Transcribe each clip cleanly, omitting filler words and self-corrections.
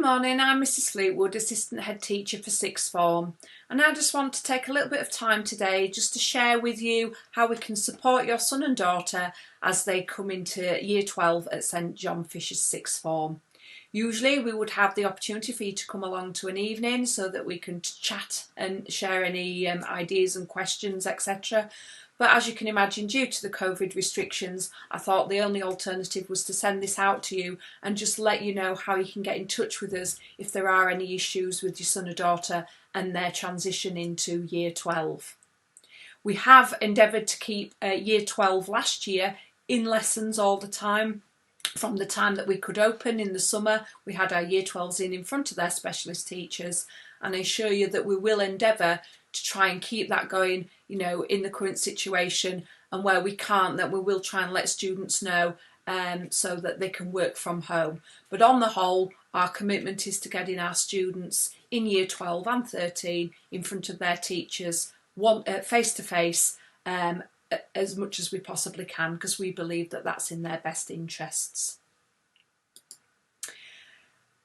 morning, I'm Mrs Fleetwood, Assistant Head Teacher for Sixth Form, and I just want to take a little bit of time today just to share with you how we can support your son and daughter as they come into Year 12 at St John Fisher's Sixth Form. Usually we would have the opportunity for you to come along to an evening so that we can chat and share any ideas and questions, etc. But as you can imagine, due to the COVID restrictions, I thought the only alternative was to send this out to you and just let you know how you can get in touch with us if there are any issues with your son or daughter and their transition into Year 12. We have endeavoured to keep Year 12 last year in lessons all the time. From the time that we could open in the summer, we had our Year 12s in front of their specialist teachers, and I assure you that we will endeavour to try and keep that going, you know, in the current situation, and where we can't, that we will try and let students know so that they can work from home. But on the whole, our commitment is to getting our students in Year 12 and 13 in front of their teachers, face to face, as much as we possibly can, because we believe that that's in their best interests.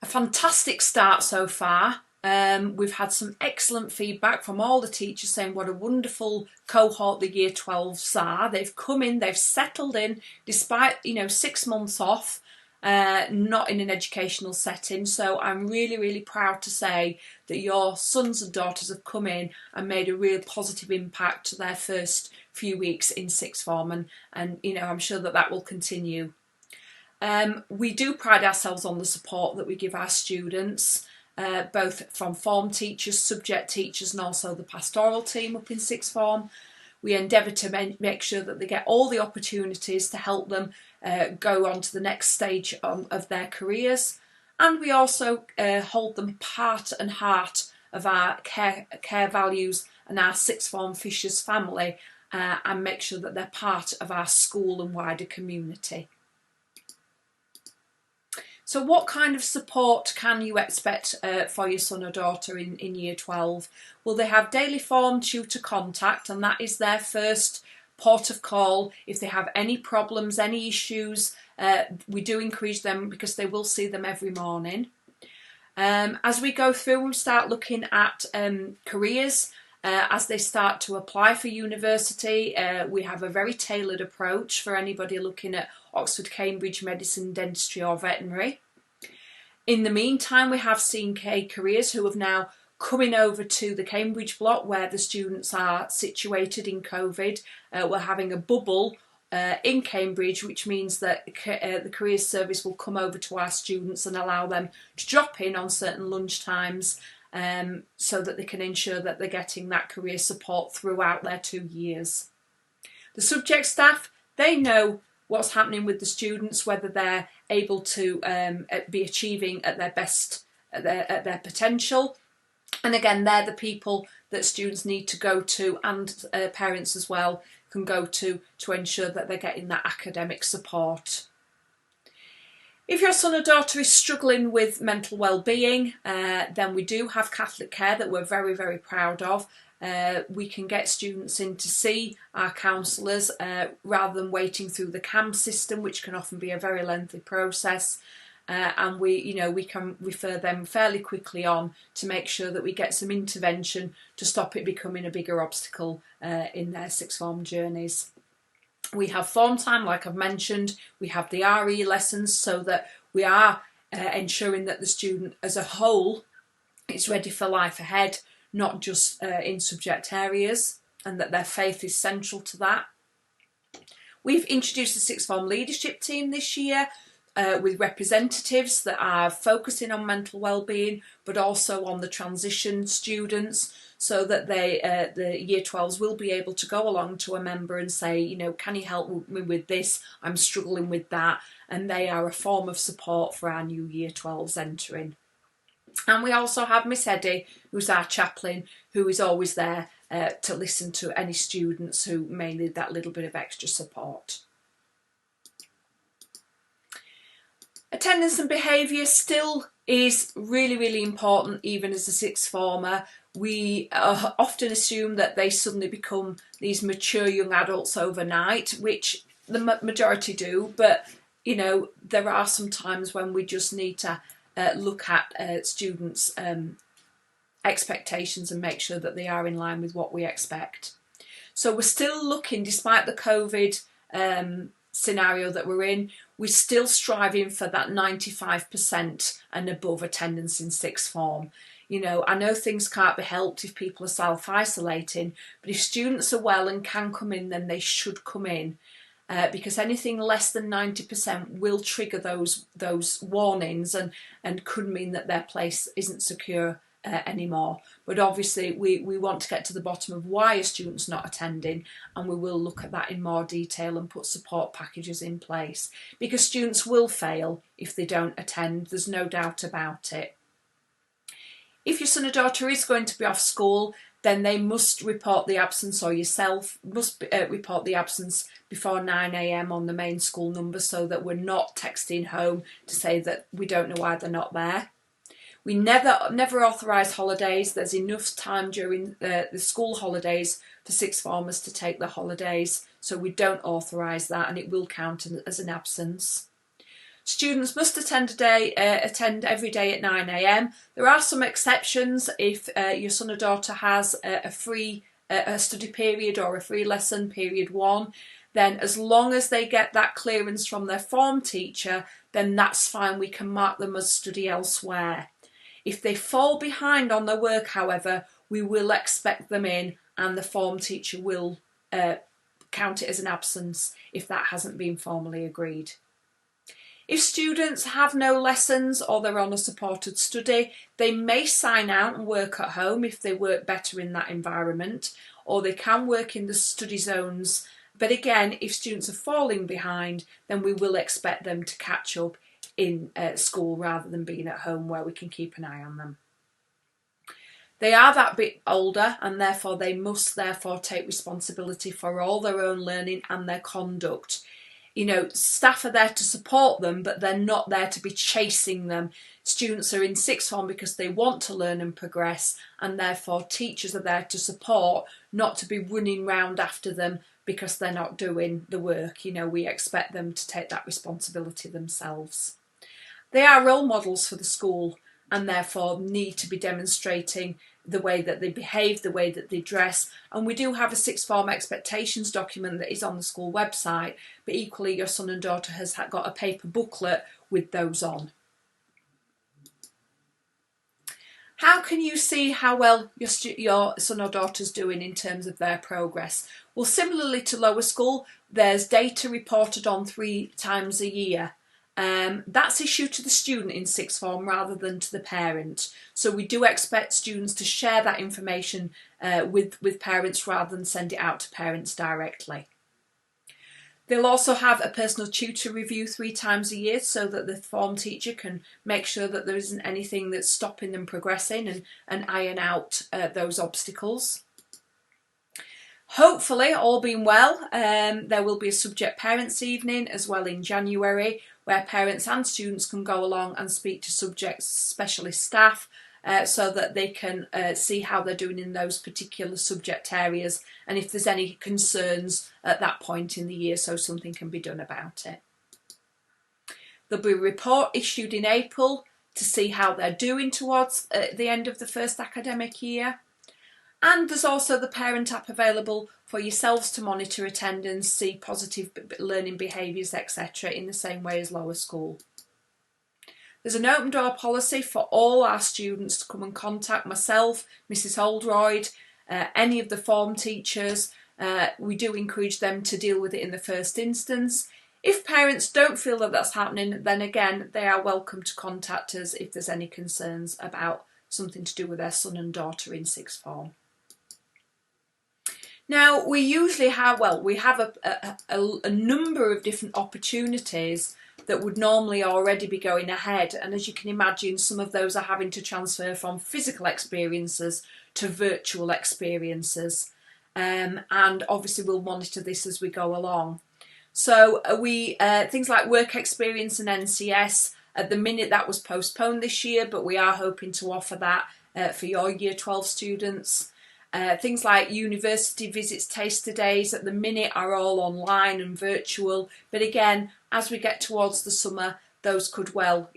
A fantastic start so far. We've had some excellent feedback from all the teachers saying what a wonderful cohort the Year 12s are. They've come in, they've settled in despite 6 months off, not in an educational setting. So I'm really proud to say that your sons and daughters have come in and made a real positive impact to their first few weeks in Sixth Form, and I'm sure that will continue. We do pride ourselves on the support that we give our students, both from form teachers, subject teachers, and also the pastoral team up in Sixth Form. We endeavour to make sure that they get all the opportunities to help them go on to the next stage of their careers, and we also hold them part and heart of our care values and our Sixth Form Fishers family, and make sure that they're part of our school and wider community. So what kind of support can you expect for your son or daughter in Year 12? Well, they have daily form tutor contact, and that is their first port of call. If they have any problems, any issues, we do encourage them because they will see them every morning. As we go through, we start looking at careers. As they start to apply for university, we have a very tailored approach for anybody looking at Oxford, Cambridge, medicine, dentistry or veterinary. In the meantime, we have C&K Careers who have now coming over to the Cambridge block where the students are situated in COVID. We're having a bubble in Cambridge, which means that the Careers Service will come over to our students and allow them to drop in on certain lunch times, so that they can ensure that they're getting that career support throughout their 2 years. The subject staff, they know what's happening with the students, whether they're able to be achieving at their best, at their potential. And again, they're the people that students need to go to, and parents as well can go to ensure that they're getting that academic support. If your son or daughter is struggling with mental well-being, then we do have Catholic Care that we're very proud of. We can get students in to see our counsellors rather than waiting through the CAM system, which can often be a very lengthy process. And we can refer them fairly quickly on to make sure that we get some intervention to stop it becoming a bigger obstacle in their Sixth Form journeys. We have form time, like I've mentioned. We have the RE lessons, so that we are ensuring that the student as a whole is ready for life ahead, not just in subject areas, and that their faith is central to that. We've introduced the Sixth Form leadership team this year, with representatives that are focusing on mental well-being, but also on the transition students, so that the Year 12s will be able to go along to a member and say, can you help me with this? I'm struggling with that. And they are a form of support for our new Year 12s entering. And we also have Miss Eddie, who's our chaplain, who is always there to listen to any students who may need that little bit of extra support. Attendance and behaviour still is really important, even as a sixth former. We often assume that they suddenly become these mature young adults overnight, which the majority do, but there are some times when we just need to look at students' expectations and make sure that they are in line with what we expect. So we're still looking, despite the COVID scenario that we're in, we're still striving for that 95% and above attendance in sixth form. You know, I know things can't be helped if people are self-isolating, but if students are well and can come in, then they should come in. Because anything less than 90% will trigger those warnings and could mean that their place isn't secure anymore. But obviously we want to get to the bottom of why a student's not attending, and we will look at that in more detail and put support packages in place, because students will fail if they don't attend, there's no doubt about it. If your son or daughter is going to be off school, then they must report the absence, or yourself must report the absence before 9 AM on the main school number, so that we're not texting home to say that we don't know why they're not there. We never authorise holidays. There's enough time during the school holidays for sixth formers to take the holidays, so we don't authorise that, and it will count as an absence. Students must attend every day at 9 AM. There are some exceptions if your son or daughter has a free study period or a free lesson, period 1, then as long as they get that clearance from their form teacher, then that's fine, we can mark them as study elsewhere. If they fall behind on their work, however, we will expect them in, and the form teacher will count it as an absence if that hasn't been formally agreed. If students have no lessons or they're on a supported study, they may sign out and work at home if they work better in that environment, or they can work in the study zones. But again, if students are falling behind, then we will expect them to catch up in school rather than being at home where we can keep an eye on them. They are that bit older, and therefore they must take responsibility for all their own learning and their conduct. You know, staff are there to support them, but they're not there to be chasing them. Students are in sixth form because they want to learn and progress, and therefore teachers are there to support, not to be running round after them because they're not doing the work. You know, we expect them to take that responsibility themselves. They are role models for the school, and therefore need to be demonstrating the way that they behave, the way that they dress. And we do have a sixth form expectations document that is on the school website, but equally your son and daughter has got a paper booklet with those on. How can you see how well your son or daughter's doing in terms of their progress? Well, similarly to lower school, there's data reported on 3 times a year. That's issued to the student in sixth form rather than to the parent. So we do expect students to share that information with parents rather than send it out to parents directly. They'll also have a personal tutor review 3 times a year so that the form teacher can make sure that there isn't anything that's stopping them progressing and iron out those obstacles. Hopefully, all being well, there will be a subject parents evening as well in January, where parents and students can go along and speak to subject specialist staff so that they can see how they're doing in those particular subject areas, and if there's any concerns at that point in the year, so something can be done about it. There'll be a report issued in April to see how they're doing towards the end of the first academic year. And there's also the parent app available for yourselves to monitor attendance, see positive learning behaviours, etc. in the same way as lower school. There's an open door policy for all our students to come and contact myself, Mrs Holdroyd, any of the form teachers. We do encourage them to deal with it in the first instance. If parents don't feel that that's happening, then again, they are welcome to contact us if there's any concerns about something to do with their son and daughter in sixth form. Now, we usually have, we have a number of different opportunities that would normally already be going ahead, and as you can imagine, some of those are having to transfer from physical experiences to virtual experiences, and obviously we'll monitor this as we go along. So things like work experience and NCS, at the minute that was postponed this year, but we are hoping to offer that for your Year 12 students. Things like university visits, taster days, at the minute are all online and virtual, but again, as we get towards the summer, those could well,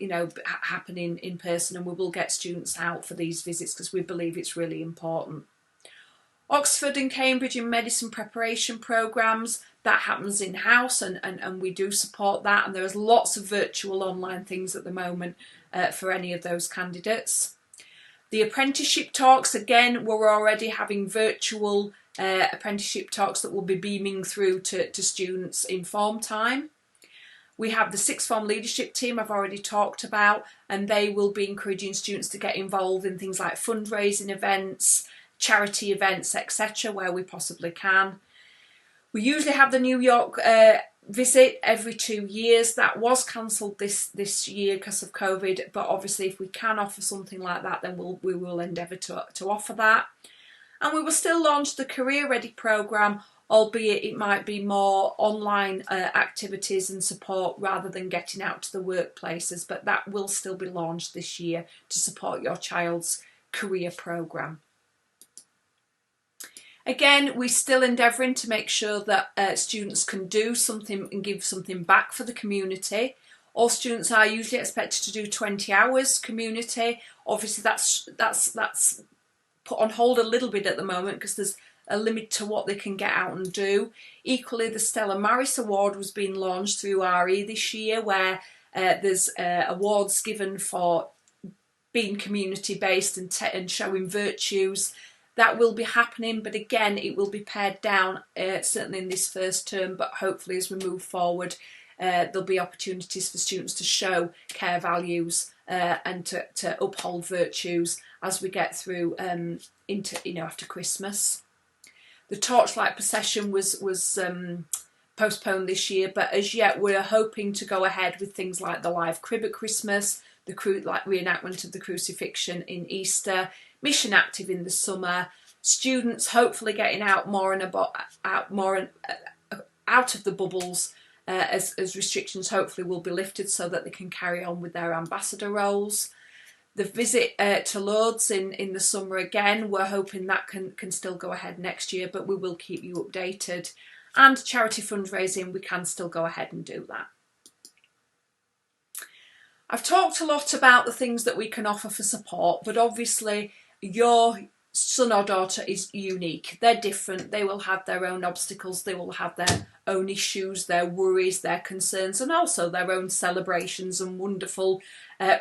happen in person, and we will get students out for these visits because we believe it's really important. Oxford and Cambridge in medicine preparation programmes, that happens in-house, and we do support that, and there's lots of virtual online things at the moment for any of those candidates. The apprenticeship talks, again, we're already having virtual apprenticeship talks that will be beaming through to students in form time. We have the sixth form leadership team I've already talked about, and they will be encouraging students to get involved in things like fundraising events, charity events, etc., where we possibly can. We usually have the New York visit every 2 years. That was cancelled this year because of COVID, but obviously if we can offer something like that, then we will endeavour to offer that. And we will still launch the Career Ready programme, albeit it might be more online activities and support rather than getting out to the workplaces, but that will still be launched this year to support your child's career programme. Again, we're still endeavouring to make sure that students can do something and give something back for the community. All students are usually expected to do 20 hours community. Obviously that's put on hold a little bit at the moment because there's a limit to what they can get out and do. Equally, the Stella Maris Award was being launched through RE this year, where there's awards given for being community based and showing virtues. That will be happening, but again, it will be pared down, certainly in this first term, but hopefully as we move forward, there'll be opportunities for students to show care values and to uphold virtues as we get through into after Christmas. The Torchlight procession was postponed this year, but as yet we're hoping to go ahead with things like the live crib at Christmas, the reenactment of the crucifixion in Easter, Mission Active in the summer, students hopefully getting out more and out of the bubbles as restrictions hopefully will be lifted so that they can carry on with their ambassador roles. The visit to Lourdes in the summer again, we're hoping that can still go ahead next year, but we will keep you updated. And charity fundraising, we can still go ahead and do that. I've talked a lot about the things that we can offer for support, but obviously your son or daughter is unique. They're different. They will have their own obstacles. They will have their own issues, their worries, their concerns, and also their own celebrations and wonderful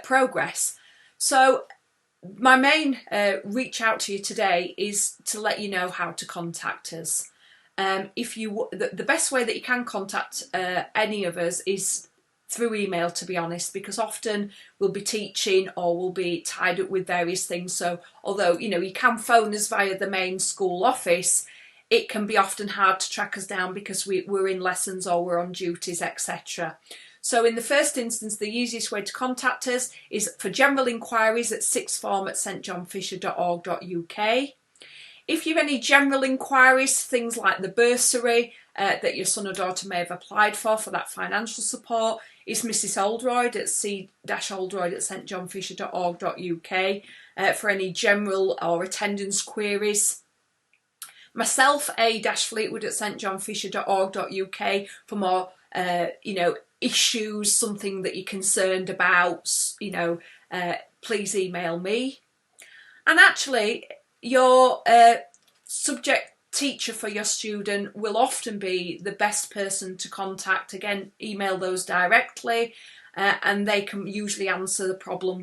progress. So my main reach out to you today is to let you know how to contact us. The best way that you can contact any of us is through email, to be honest, because often we'll be teaching or we'll be tied up with various things. So although you can phone us via the main school office, it can be often hard to track us down because we're in lessons or we're on duties, etc. So in the first instance, the easiest way to contact us is for general inquiries at sixthform@stjohnfisher.org.uk. If you have any general inquiries, things like the bursary that your son or daughter may have applied for that financial support, is Mrs Oldroyd at c-oldroyd@stjohnfisher.org.uk for any general or attendance queries. Myself, a-fleetwood@stjohnfisher.org.uk for more, issues, something that you're concerned about, please email me. And actually, your subject teacher for your student will often be the best person to contact. Again, email those directly and they can usually answer the problem,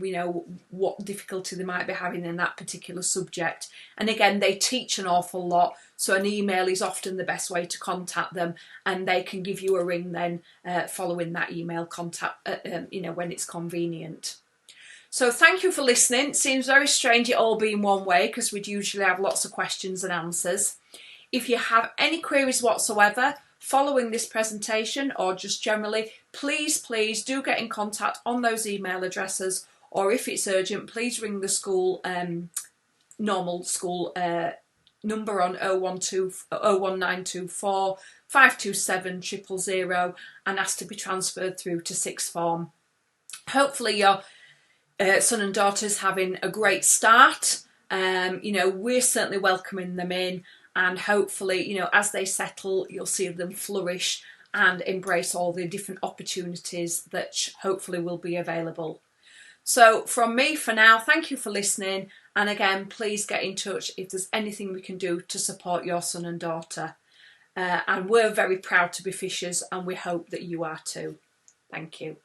what difficulty they might be having in that particular subject. And again, they teach an awful lot, so an email is often the best way to contact them, and they can give you a ring then following that email contact, when it's convenient. So thank you for listening. It seems very strange it all being one way because we'd usually have lots of questions and answers. If you have any queries whatsoever following this presentation or just generally, please do get in contact on those email addresses, or if it's urgent, please ring the school, normal school number on 01924 527 000 and ask to be transferred through to sixth form. Hopefully your son and daughter's having a great start. We're certainly welcoming them in, and hopefully, as they settle, you'll see them flourish and embrace all the different opportunities that hopefully will be available. So from me for now, thank you for listening, and again, please get in touch if there's anything we can do to support your son and daughter. And we're very proud to be fishers, and we hope that you are too. Thank you.